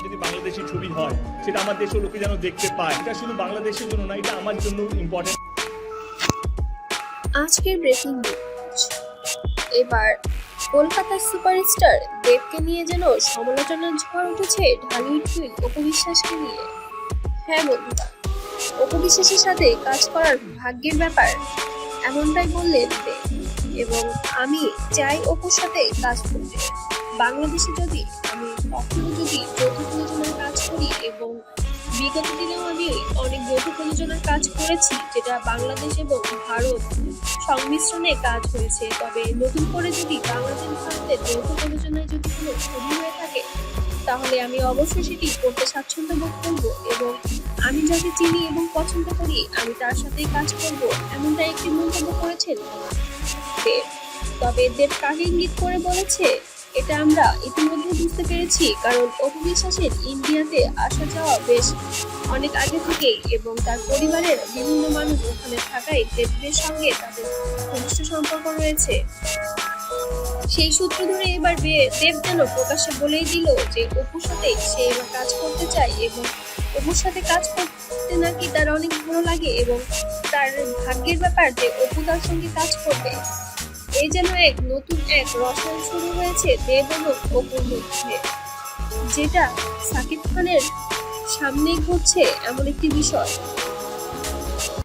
যদি বাংলাদেশি ছবি হয় সেটা আমার দেশের লোকে যেন দেখতে পায়। এটা শুধু বাংলাদেশের জন্য না, এটা আমার জন্য ইম্পর্টেন্ট। আজকের ব্রেকিং নিউজ। এবার কলকাতার সুপারস্টার দেবকে নিয়ে যেন সমালোচনার ঝড় উঠেছে ঢালিউড কুইন অপু বিশ্বাসকে নিয়ে। হ্যাঁ বন্ধুরা, অপু বিশ্বাসের সাথে কাজ করার ভাগ্যের ব্যাপার, এমনটাই বললেন দেব। এবং আমি চাই অপুর সাথে কাজ করতে। বাংলাদেশে যদি আমি কখনো যদি যৌথ প্রযোজনার কাজ করি, এবং বিগত দিনেও আমি অনেক যৌথ প্রযোজনার কাজ করেছি যেটা বাংলাদেশ এবং ভারত সংমিশ্রণে কাজ হয়েছে, তবে নতুন করে যদি বাংলাদেশ ভারতের যৌথ প্রযোজনায় যদি কোনো ছবি হয়ে থাকে তাহলে আমি অবশ্যই সেটি করতে স্বাচ্ছন্দ্য বোধ করবো, এবং আমি যাকে চিনি এবং পছন্দ করি আমি তার সাথেই কাজ করব, এমনটাই একটি মন্তব্য করেছেন দেব। তবে দেব কাকে ইঙ্গিত করে বলেছে এটা আমরা ইতিমধ্যে বুঝতে পেরেছি, কারণ অপু বিশ্বাসের ইন্ডিয়াতে আসা যাওয়া বেশ অনেক আগে থেকেই, এবং তার পরিবারের বিভিন্ন মানুষ ওখানে থাকায় দেবদের সঙ্গে তাদের ঘনিষ্ঠ সম্পর্ক রয়েছে। সেই সূত্র ধরে এবার দেব যেন প্রকাশ্যে বলেই দিল যে অপুর সাথে সে এবার কাজ করতে চায়, এবং অপুর সাথে কাজ করতে নাকি তার অনেক ভালো লাগে, এবং তার ভাগ্যের ব্যাপার যে অপু তার সঙ্গে কাজ করবে। এই যেন নতুন এক রসায়ন শুরু হয়েছে দেব এবং অপুর মধ্যে, যেটা সাকিব খানের সামনে ঘটছে এমন একটি বিষয়।